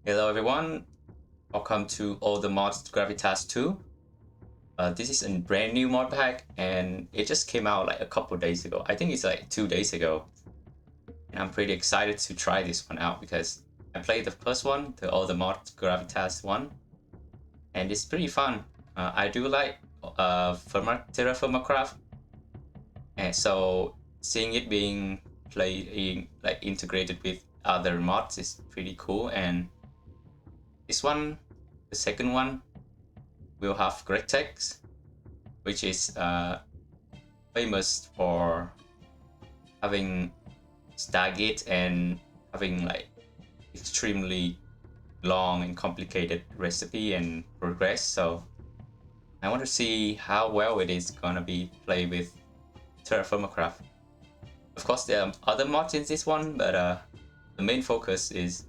Hello everyone, welcome to all the mods Gravitas 2. This is a brand new mod pack and it just came out like a couple days ago. I think it's like 2 days ago. And I'm pretty excited to try this one out because I played the first one, the all the mods Gravitas 1. And it's pretty fun. I do like Terrafirma Craft. And so seeing it being played like integrated with other mods is pretty cool. And this one, the second one, will have GregTech, which is famous for having Stargate and having like extremely long and complicated recipe and progress. So I want to see how well it is gonna be played with Terrafirma Craft. Of course, there are other mods in this one, but the main focus is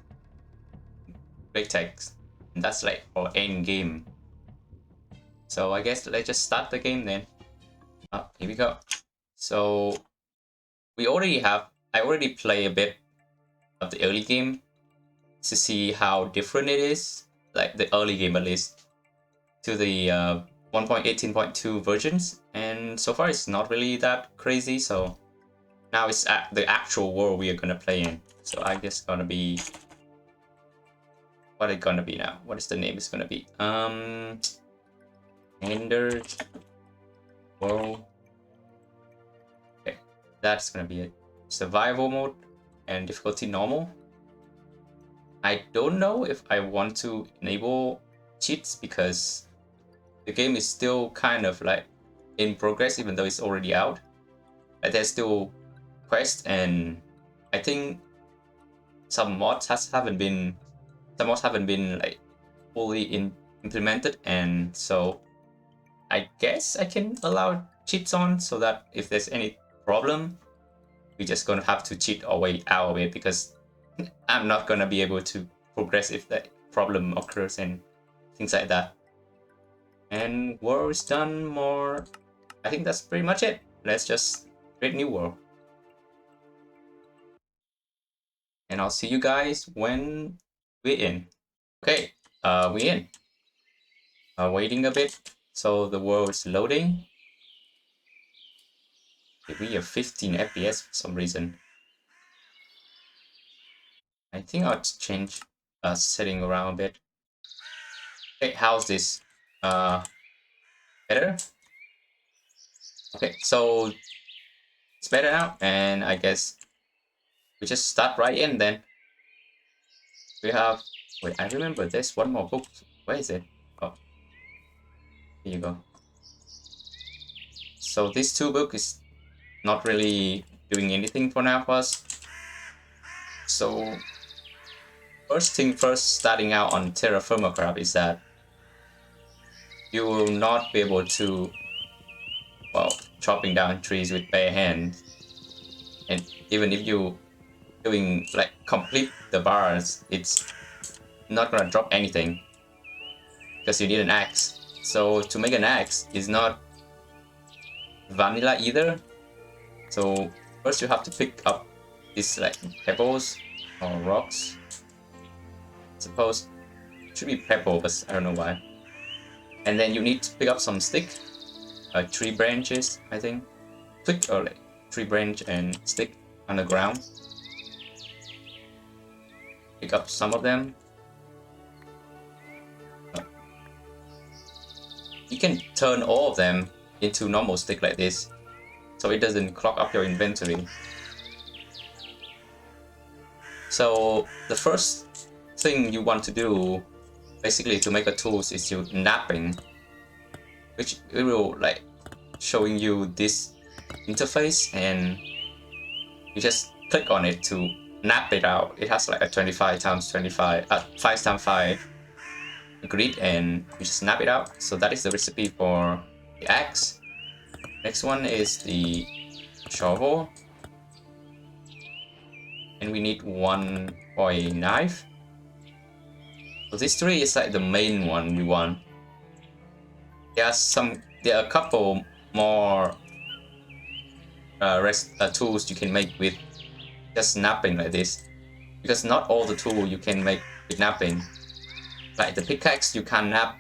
GregTech, and that's like for end game. So I guess let's just start the game then. Here we go. So I already play a bit of the early game to see how different it is, like the early game at least, to the 1.18.2 versions, and so far it's not really that crazy. So now it's the actual world we are gonna play in. So I guess gonna be what it gonna be now. What is the name? It's gonna be Ender World. Okay, that's gonna be it. Survival mode and difficulty normal. I don't know if I want to enable cheats because the game is still kind of like in progress, even though it's already out. Like there's still quests, and I think some mods haven't been like fully implemented, and so I guess I can allow cheats on so that if there's any problem, we're just gonna have to cheat our way out of it because I'm not gonna be able to progress if that problem occurs and things like that. And world is done more. I think that's pretty much it. Let's just create new world. And I'll see you guys when we're in. Okay, we're in. Waiting a bit, so the world is loading. We have 15 FPS for some reason. I think I'll change setting around a bit. Okay, how's this? Better? Okay, so it's better now, and I guess we just start right in then. We have... Wait, I remember there's one more book. Where is it? Oh, here you go. So this two book is not really doing anything for now for us. So first thing first, starting out on Terrafirma Craft is that you will not be able to, well, chopping down trees with bare hands. And even if you doing like complete the bars, it's not gonna drop anything because you need an axe. So to make an axe is not vanilla either. So first you have to pick up these like pebbles or rocks. Suppose it should be pebble, but I don't know why. And then you need to pick up some stick, tree branches, I think. Twig or like tree branch and stick on the ground. Pick up some of them. You can turn all of them into normal stick like this, so it doesn't clog up your inventory. So the first thing you want to do, basically to make a tools, is you napping, which it will like showing you this interface, and you just click on it to nap it out. It has like a 25 times 25, 5 times 5 grid, and you just snap it out. So that is the recipe for the axe. Next one is the shovel, and we need one for a knife. So this three is like the main one we want. There are a couple more tools you can make with just snapping like this. because not all the tool you can make with napping. Like the pickaxe, you can't nap.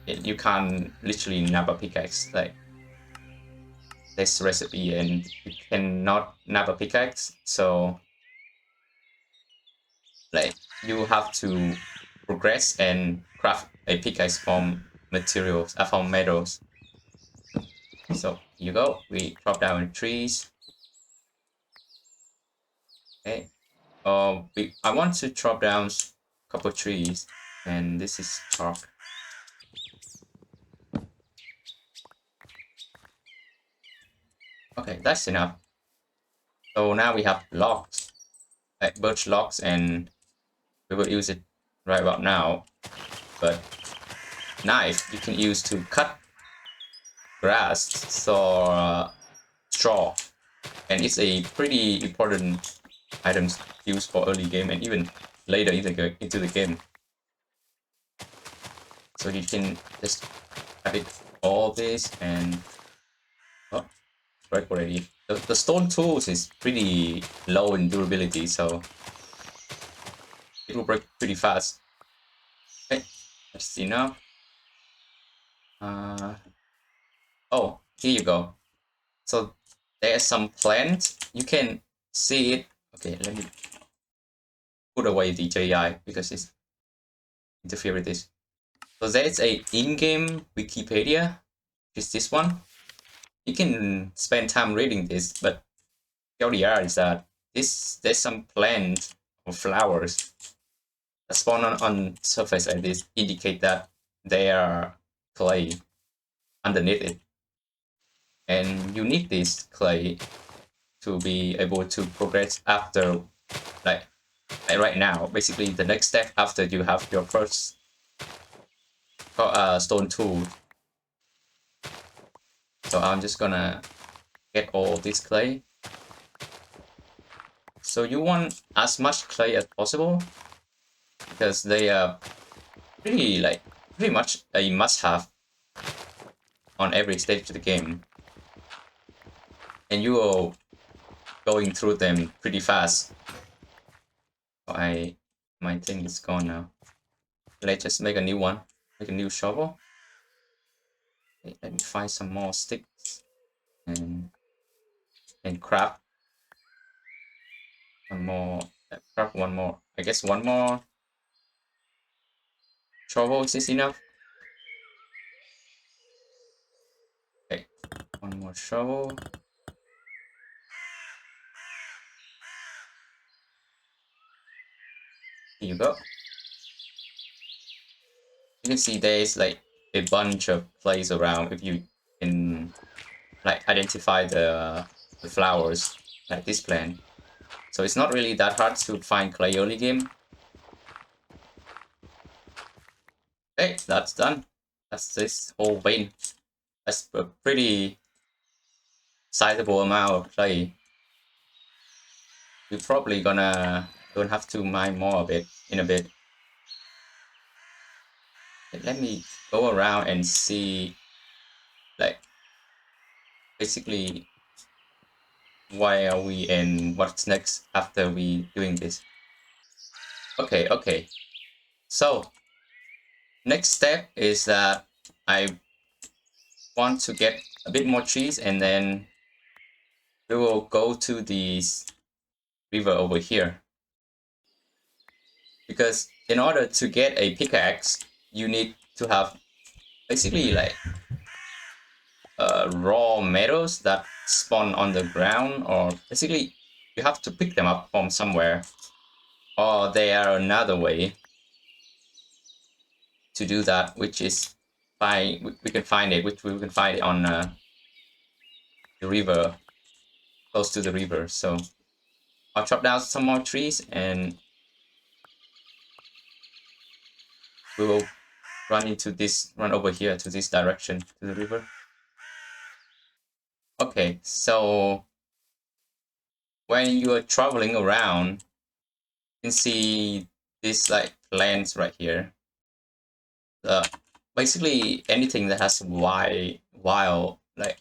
You can't literally nap a pickaxe. Like this recipe, and you cannot nap a pickaxe. So like you have to progress and craft a pickaxe from materials, from metals. So here you go. We chop down trees. Okay. I want to chop down a couple trees, and this is chalk. Okay, that's enough. So now we have logs, like birch logs, and we will use it right about now. But knife you can use to cut grass or straw, and it's a pretty important item used for early game and even later into the game. So you can just edit all this and oh, break already. The stone tools is pretty low in durability, so it will break pretty fast. Okay, that's enough. Oh, here you go. So there's some plant. You can see it. Okay, let me put away the JI because it's interfere with this. So there's a in-game Wikipedia, which is this one. You can spend time reading this, but the LDR is that there's some plant or flowers that spawn on surface like this, indicate that they are clay underneath it. And you need this clay to be able to progress after, like right now. Basically, the next step after you have your first stone tool. So I'm just gonna get all this clay. So you want as much clay as possible because they are pretty much a must-have on every stage of the game, and you are going through them pretty fast. My thing is gone now. Let's just make a new one. Make a new shovel. Okay, let me find some more sticks and craft one more. Craft one more. I guess one more shovel is enough. Okay, one more shovel. Here you go. You can see there's like a bunch of clays around if you can like identify the flowers like this plant. So it's not really that hard to find clay early game. Okay, that's done. That's this whole vein. That's a pretty sizable amount of clay. We're probably gonna have to mine more of it in a bit. Let me go around and see, like, basically why are we and what's next after we doing this. Okay. So next step is that I want to get a bit more trees, and then we will go to this river over here. Because in order to get a pickaxe, you need to have basically like raw metals that spawn on the ground, or basically you have to pick them up from somewhere, or there are another way to do that, which is we can find it, which we can find it on the river, close to the river. So I'll chop down some more trees and we will run over here to this direction, to the river. Okay, so when you are traveling around, you can see this like plants right here. Basically anything that has wild like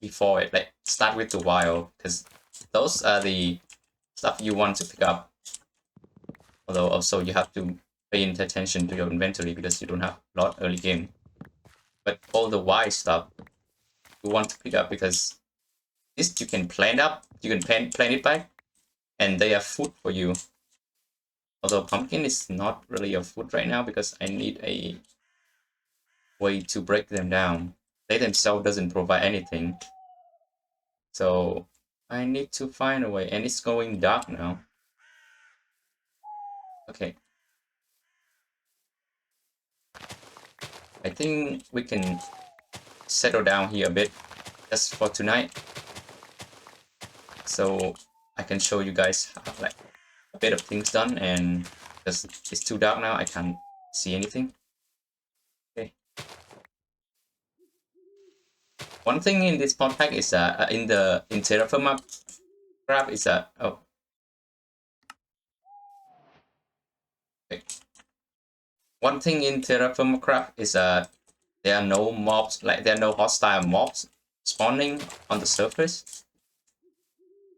before it, like start with the wild, because those are the stuff you want to pick up. Although also you have to pay attention to your inventory because you don't have a lot early game. But all the white stuff you want to pick up because this you can plant up, you can plant it back, and they are food for you. Although pumpkin is not really a food right now because I need a way to break them down. They themselves doesn't provide anything. So I need to find a way, and it's going dark now. Okay. I think we can settle down here a bit just for tonight. So I can show you guys like a bit of things done, and because it's too dark now, I can't see anything. Okay. One thing in this mod pack is in Terrafirma Craft is oh. Okay. One thing in Terrafirma Craft is there are no mobs, like there are no hostile mobs spawning on the surface.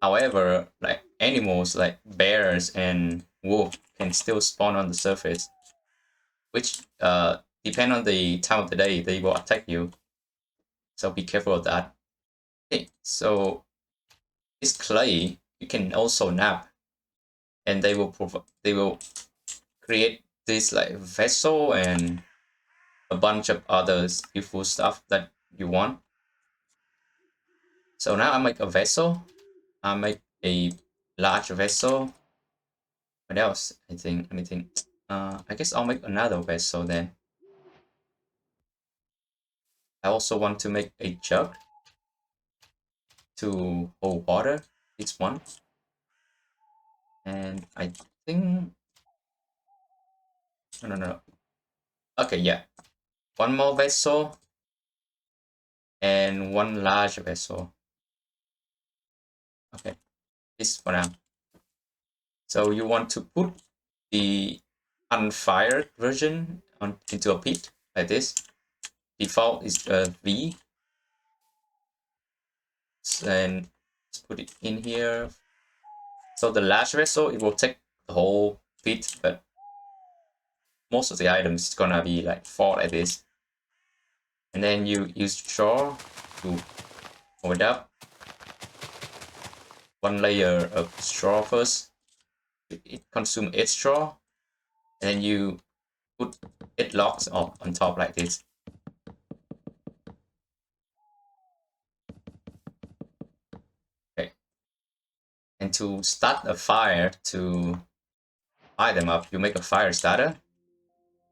However, like animals like bears and wolf can still spawn on the surface, which depend on the time of the day they will attack you. So be careful of that. Okay, so this clay you can also nap, and they will create this like vessel and a bunch of other useful stuff that you want. So now I make a vessel. I make a large vessel. What else? I think anything. I guess I'll make another vessel then. I also want to make a jug to hold water. It's one. And I think no. Okay, yeah. One more vessel and one large vessel. Okay, this for now. So you want to put the unfired version into a pit like this. Default is V. And let's put it in here. So the large vessel, it will take the whole pit, but most of the items is gonna be like 4 like this. And then you use straw to hold it up. One layer of straw first. It consumes 8 straw. And then you put 8 logs on top like this. Okay. And to start a fire, to fire them up, you make a fire starter.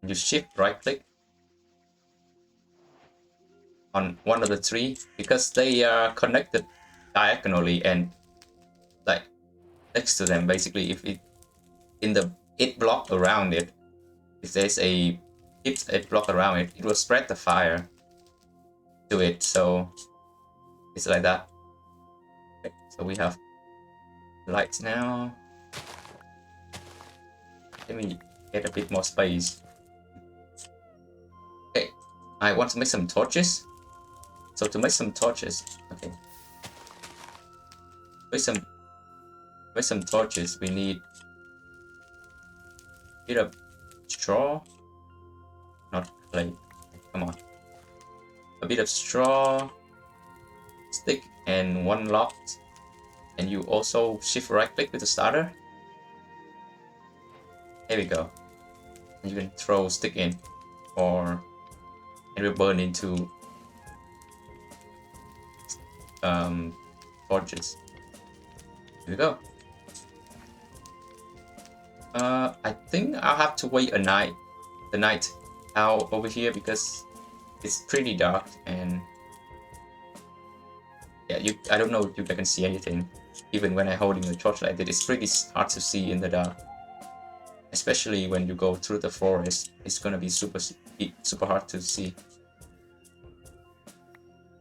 You shift right click on one of the 3 because they are connected diagonally and like next to them. Basically, if it in the 8 block around it, if there's a 8 block around it, it will spread the fire to it. So it's like that. Okay, so we have lights now. Let me get a bit more space. Okay, I want to make some torches. So to make some torches, okay, with some torches, we need a bit of straw, not clay. Come on, a bit of straw, stick, and 1 log. And you also shift right click with the starter. There we go. And you can throw stick in, or it will burn into torches. Here we go. I think I'll have to wait the night out over here because it's pretty dark, and yeah, I don't know if you can see anything. Even when I'm holding the torch like that, it's pretty hard to see in the dark. Especially when you go through the forest, it's gonna be super hard to see.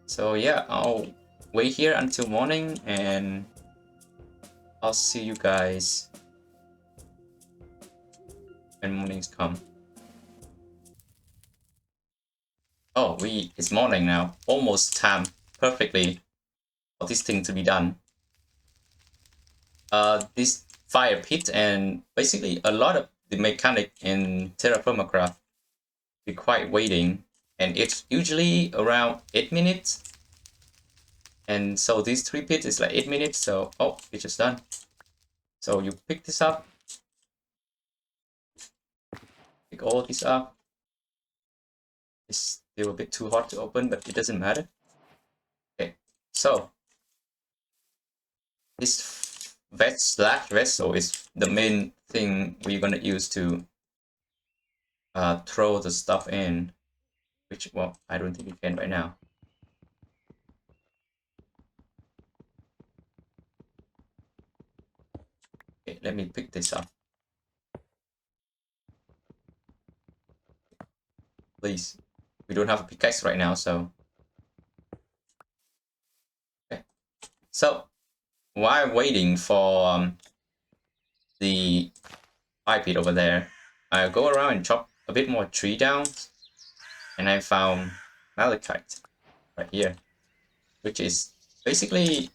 So yeah, I'll wait here until morning, and I'll see you guys when mornings come. Oh, it's morning now. Almost time perfectly for this thing to be done. This fire pit, and basically a lot of the mechanic in Terrafirma Craft require waiting, and it's usually around 8 minutes. And so these 3 pits is like 8 minutes, so oh, it's just done. So you pick this up, pick all this up. It's still a bit too hot to open, but it doesn't matter. Okay, so this vessel is the main thing we're gonna use to throw the stuff in, which, well, I don't think you can right now. Okay, let me pick this up. Please. We don't have a pickaxe right now, so... Okay. So, while waiting for the fire pit over there, I go around and chop a bit more tree down, and I found malachite right here, which is basically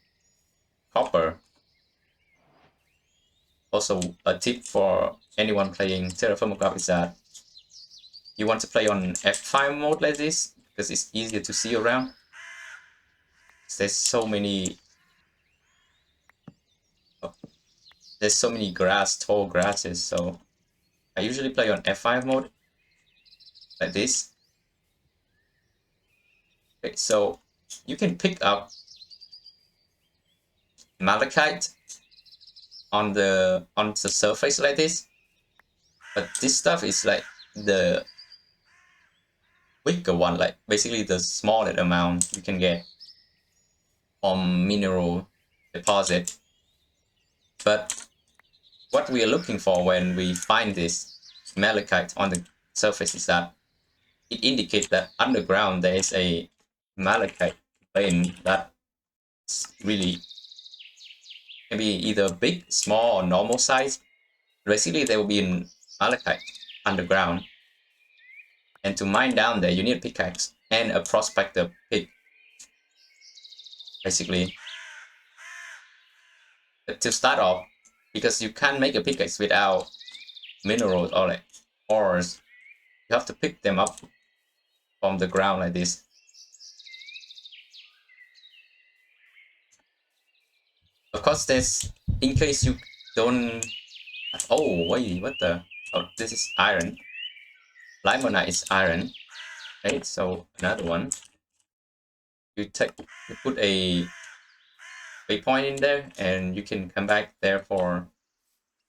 copper. Also, a tip for anyone playing Terrafirma Craft is that you want to play on F5 mode like this, because it's easier to see around. There's so many... Oh, there's so many tall grasses, so I usually play on F5 mode, like this. Okay, so you can pick up malachite on the surface like this, but this stuff is like the weaker one, like basically the smaller amount you can get from mineral deposit. But what we are looking for when we find this malachite on the surface is that it indicates that underground there is a malachite vein that's really can be either big, small, or normal size. Basically, there will be an malachite underground, and to mine down there, you need a pickaxe and a prospector pick. Basically, to start off, because you can't make a pickaxe without minerals or like ores, you have to pick them up from the ground like this. Of course, there's, in case you don't... Oh, wait, what the... Oh, this is iron. Limonite is iron. Okay, so another one. You put a waypoint in there, and you can come back there to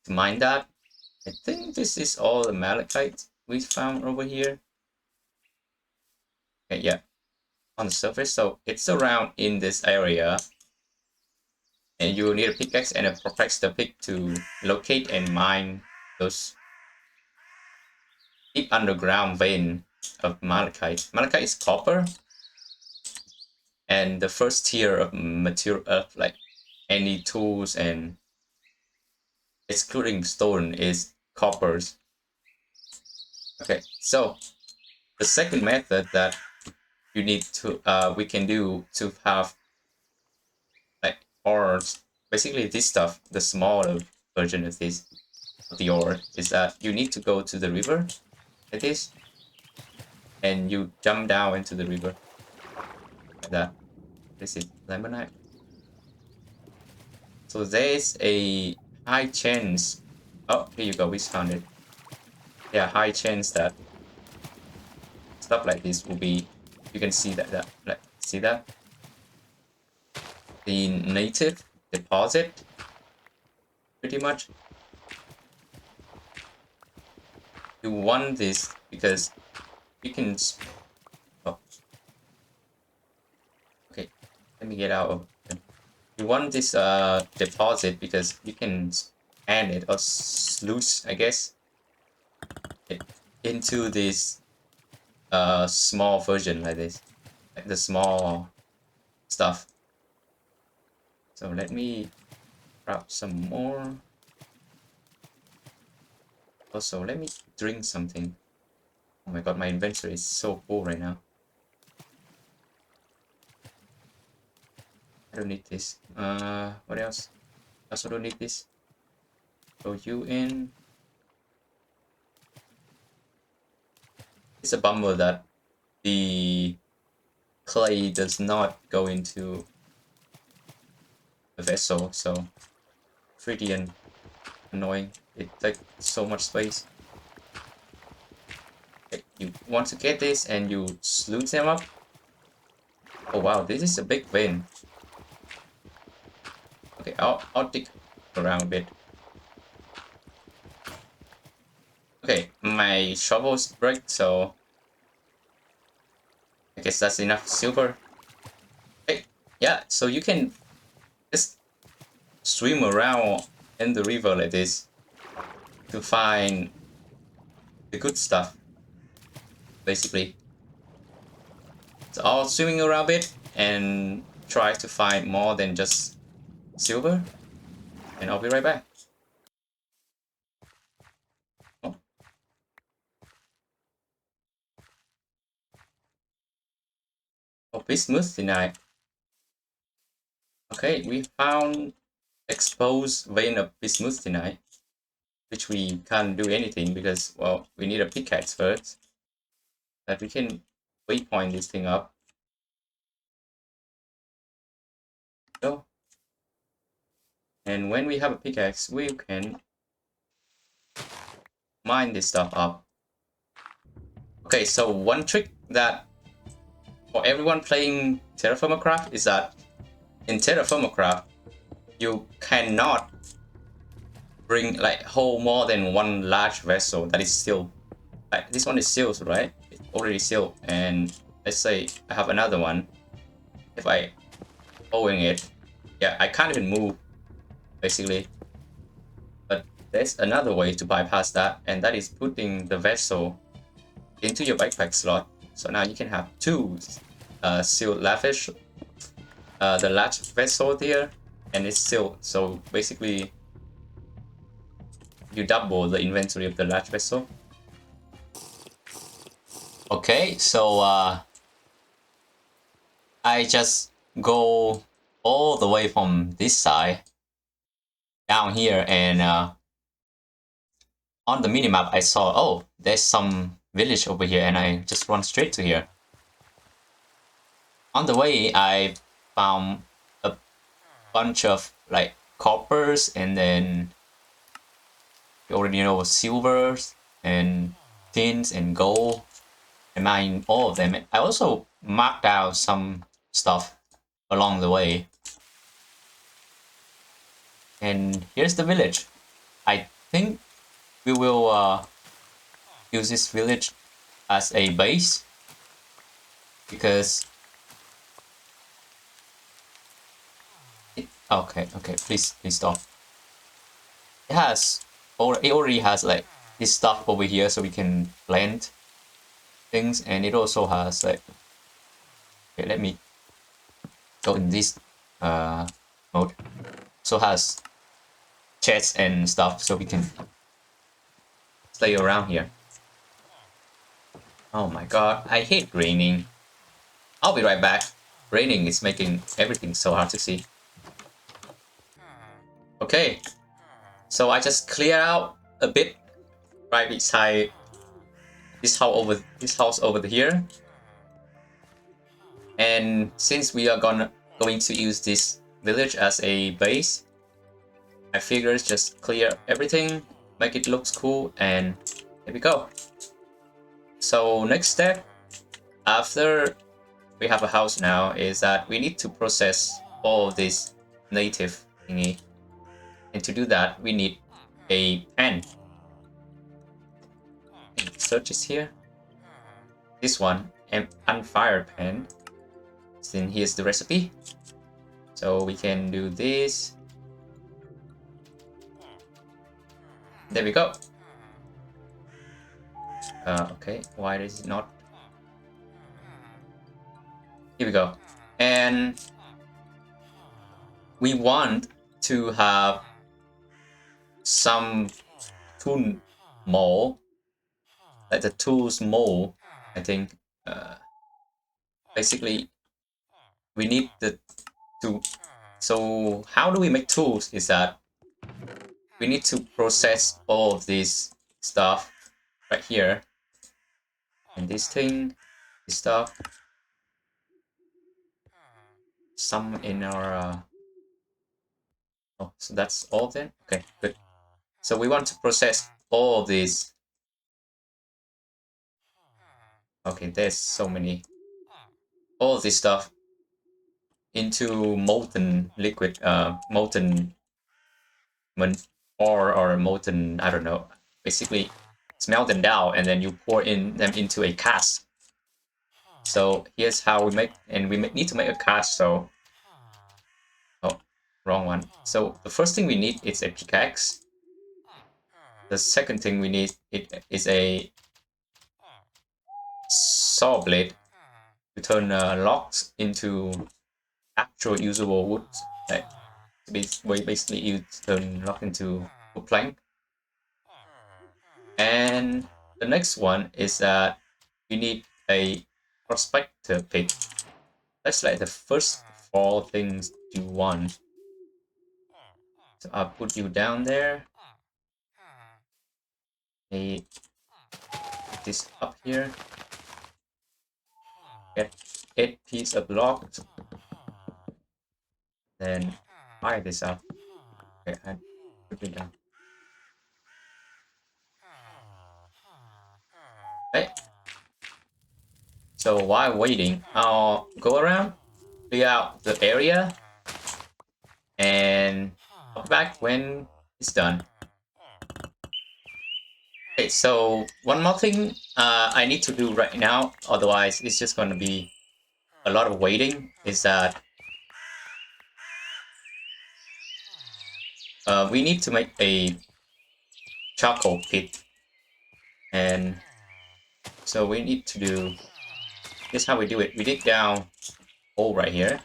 mine that. I think this is all the malachite we found over here. Okay, yeah, on the surface. So it's around in this area, and you will need a pickaxe and a prospector pick to locate and mine those deep underground vein of malachite. Malachite is copper, and the first tier of material of like any tools and excluding stone is coppers. Okay, so the second method that you need to we can do to have like ores, basically this stuff, the smaller version of this of the ore, is that you need to go to the river like this, and you jump down into the river like that. This is limonite. So there's a high chance. Oh, here you go. We found it. Yeah, high chance that stuff like this will be. You can see that like see that the native deposit pretty much. You want this because you can. Oh, okay. Let me get out of. You want this deposit because you can scan it or sluice, I guess, it into this small version like this, like the small stuff. So let me grab some more. Also, let me drink something. Oh my god, my inventory is so full right now. I don't need this. What else? I also don't need this. Throw you in. It's a bummer that the clay does not go into the vessel, so pretty annoying. It takes so much space. Okay, you want to get this and you slew them up. Oh wow, this is a big vein. Okay, I'll dig around a bit. Okay, my shovel's break, so I guess that's enough silver. Hey, yeah, so you can just swim around in the river like this to find the good stuff, basically. So I'll swimming around a bit and try to find more than just silver, and I'll be right back. Oh, oh bismuth tonight. Okay, we found exposed vein of bismuth tonight, which we can't do anything because, well, we need a pickaxe first. That we can waypoint this thing up. So, and when we have a pickaxe, we can mine this stuff up. Okay, so one trick that for everyone playing Terrafirma Craft is that in Terrafirma Craft, you cannot bring like hold more than one large vessel that is sealed. Like this one is sealed, right? It's already sealed, and let's say I have another one. If I owing it, yeah, I can't even move basically. But there's another way to bypass that, and that is putting the vessel into your backpack slot. So now you can have two sealed lavish, the large vessel there, and it's sealed. So basically, you double the inventory of the large vessel. Okay, so I just go all the way from this side down here, and on the minimap I saw, oh, there's some village over here, and I just run straight to here. On the way, I found a bunch of like coppers, and then you already know silvers and tins and gold. I mined all of them. I also marked out some stuff along the way. And here's the village. I think we will use this village as a base because okay, please stop. It already has like this stuff over here, so we can plant things, and it also has like, okay, let me go in this mode. So has chests and stuff, so we can stay around here. Oh my god, I hate raining. I'll be right back. Raining is making everything so hard to see. Okay, so I just clear out a bit right beside this house over here. And since we are going to use this village as a base, I figure just clear everything, make it looks cool, and here we go. So next step, after we have a house now, is that we need to process all this native thingy. And to do that, we need a pen. Search is here. This one, an unfired pen. Then here's the recipe. So we can do this. There we go. Okay, why is it not? Here we go. And we want to have some tool mold, like the tools mold. I think basically we need the tool. So how do we make tools? Is that we need to process all of this stuff right here. And this thing, this stuff, some in our... oh, so that's all then? Okay, good. So we want to process all of these. Okay, there's so many. All of this stuff into molten liquid, molten ore or molten, I don't know. Basically, smelt them down and then you pour them into a cast. So here's how we make, and we need to make a cast. So, oh, wrong one. So the first thing we need is a pickaxe. The second thing we need is a saw blade to turn logs into actual usable wood. Like basically you turn log into wood plank. And the next one is that we need a prospector pick. That's like the first 4 things you want. So I'll put you down there. Put this up here. Get 8 pieces of logs. Then fire this up. Okay, I put it down. Okay. So while waiting, I'll go around, clear out the area, and I'll be back when it's done. Okay, so one more thing I need to do right now, otherwise it's just going to be a lot of waiting, is that we need to make a charcoal pit. And so we need to do, this is how we do it. We dig down hole right here.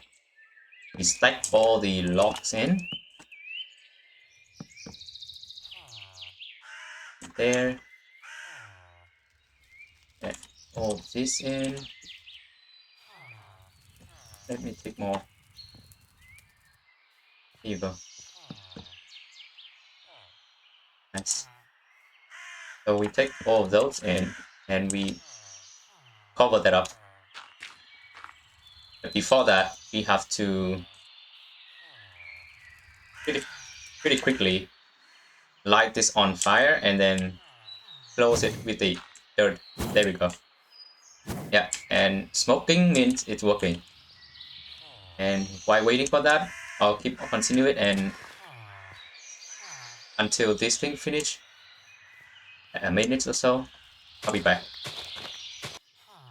We stack all the logs in. There. Get all this in. Let me take more. Here you go. Nice. So we take all of those in and we cover that up. But before that, we have to pretty quickly light this on fire and then close it with the dirt. There we go. Yeah, and smoking means it's working. And while waiting for that, I'll continue it and until this thing finish, a minute or so, I'll be back.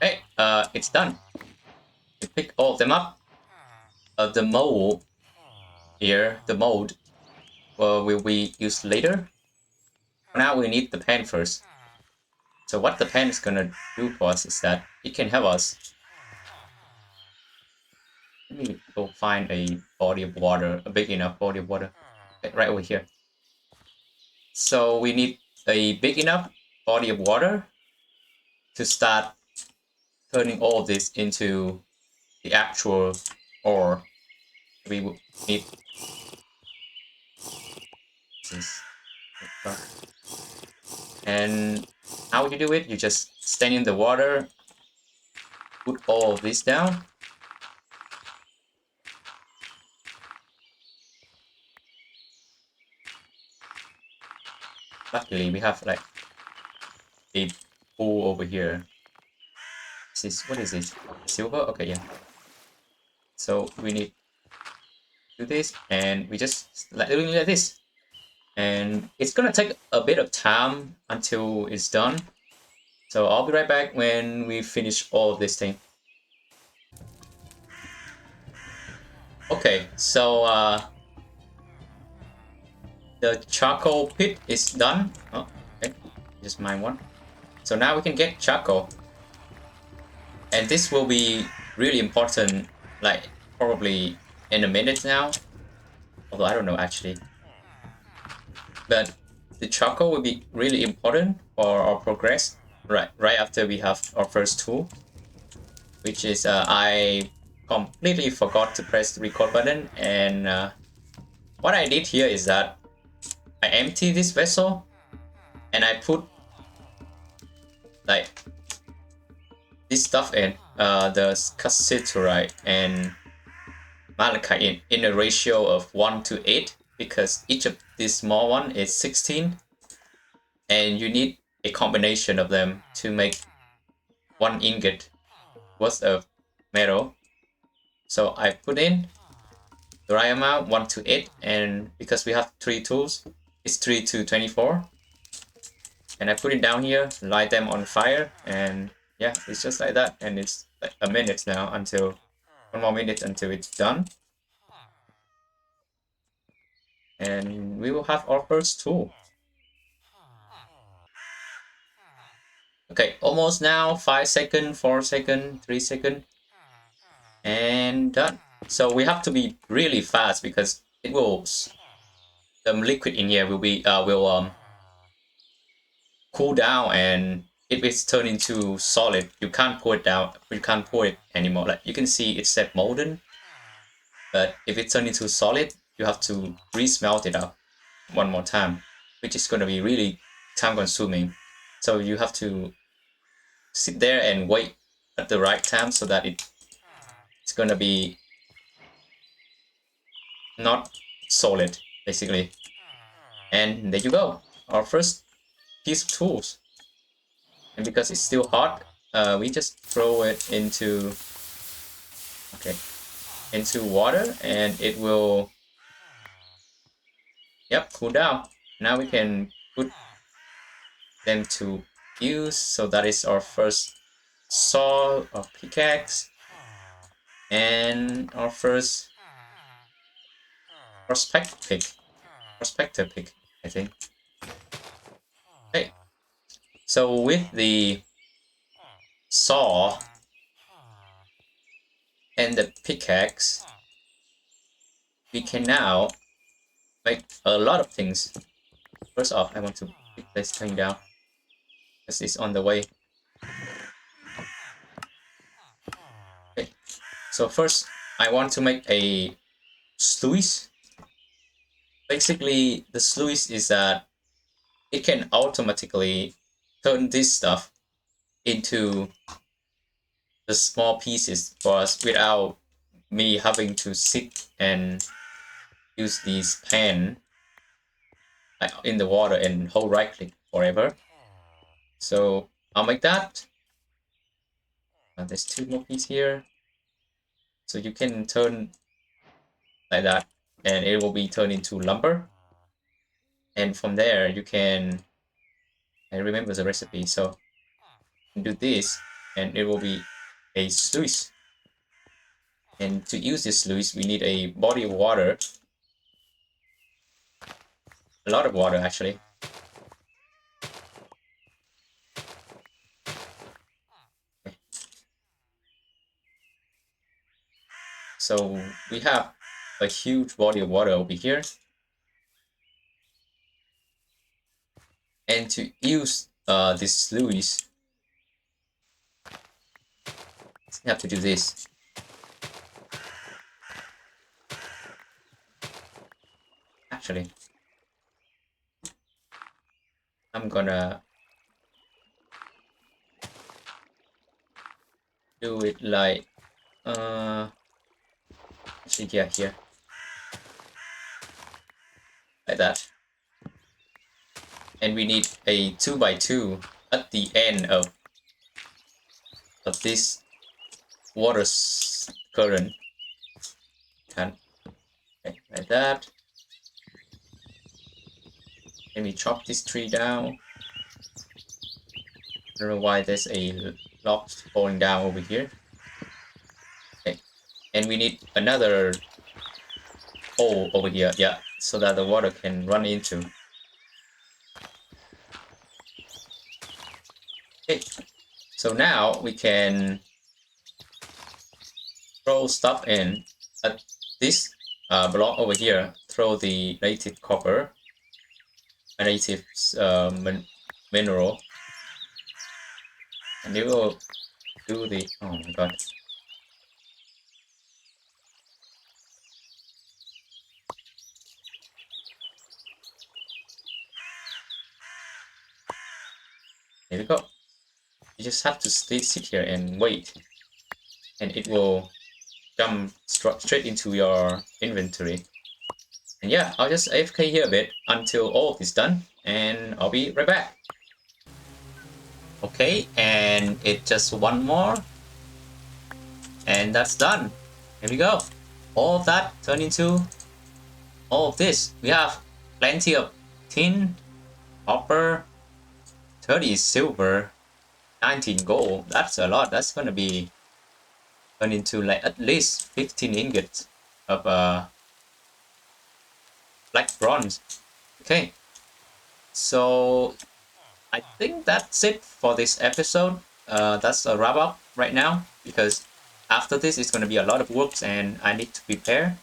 Hey, it's done. You pick all of them up. The mold here, the mold, will be used later. For now, we need the pan first. So what the pan is gonna do for us is that it can help us. Let me go find a body of water, a big enough body of water, right over here. So we need a big enough body of water to start turning all of this into the actual ore. We will need this. And how would you do it? You just stand in the water, put all of this down. Luckily, we have like a pool over here. What is this? Silver? Okay, yeah. So we need to do this, and we just doing like this. And it's gonna take a bit of time until it's done. So I'll be right back when we finish all of this thing. Okay, so the charcoal pit is done. Oh, okay, just mine one. So now we can get charcoal. And this will be really important, like probably in a minute now. Although I don't know actually. But the charcoal will be really important for our progress right after we have our first tool, which is I completely forgot to press the record button. And what I did here is that I empty this vessel and I put like this stuff in, the cassiterite and malachite in a ratio of 1:8, because each of this small one is 16, and you need a combination of them to make 1 ingot worth of metal. So I put in the right amount, 1:8, and because we have 3 tools, it's 3:24. And I put it down here, light them on fire, and yeah, it's just like that. And it's like a minute now, until 1 more minute until it's done. And we will have our first tool. Okay, almost now. 5 seconds, 4 seconds, 3 seconds, and done. So we have to be really fast because it will, the liquid in here will be will cool down, and if it's turned into solid, you can't pour it down. You can't pour it anymore. Like you can see, it said molten, but if it turned into solid, you have to re-smelt it up 1 more time, which is going to be really time consuming. So you have to sit there and wait at the right time so that it's going to be not solid, basically. And there you go, our first piece of tools. And because it's still hot, we just throw it into water, and it will cool down. Now we can put them to use. So that is our first saw or pickaxe, and our first prospector pick, I think. Okay, so with the saw and the pickaxe, we can now make a lot of things. First off, I want to pick this thing down because it's on the way. Okay, so first I want to make a sluice. Basically, the sluice is that it can automatically turn this stuff into the small pieces for us without me having to sit and use these pen like in the water and hold right click forever. So I'll make that. There's 2 more pieces here, so you can turn like that and it will be turned into lumber, and from there you can, I remember the recipe, so do this and it will be a sluice. And to use this sluice, we need a body of water, a lot of water actually. Okay. So we have a huge body of water over here, and to use this sluice, you have to do this. Actually, I'm gonna do it like actually here like that. And we need a 2x2 at the end of this water current. Okay, like that. And we chop this tree down. I don't know why there's a log falling down over here. Okay, and we need another hole over here, yeah, so that the water can run into. Okay, so now we can throw stuff in at this block over here. Throw the native copper, a native mineral, and it will do the, oh my god. Here we go. You just have to sit here and wait, and it will jump straight into your inventory. And yeah, I'll just AFK here a bit until all of this done, and I'll be right back. Okay, and it just one more, and that's done. Here we go. All of that turned into all of this. We have plenty of tin, copper, 30 silver, 19 gold. That's a lot. That's gonna be turned into like at least 15 ingots of black bronze. Okay, so I think that's it for this episode. That's a wrap up right now because after this it's gonna be a lot of work and I need to prepare.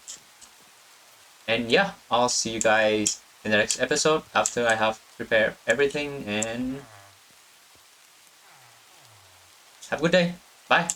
And yeah, I'll see you guys in the next episode after I have prepared everything, and have a good day. Bye.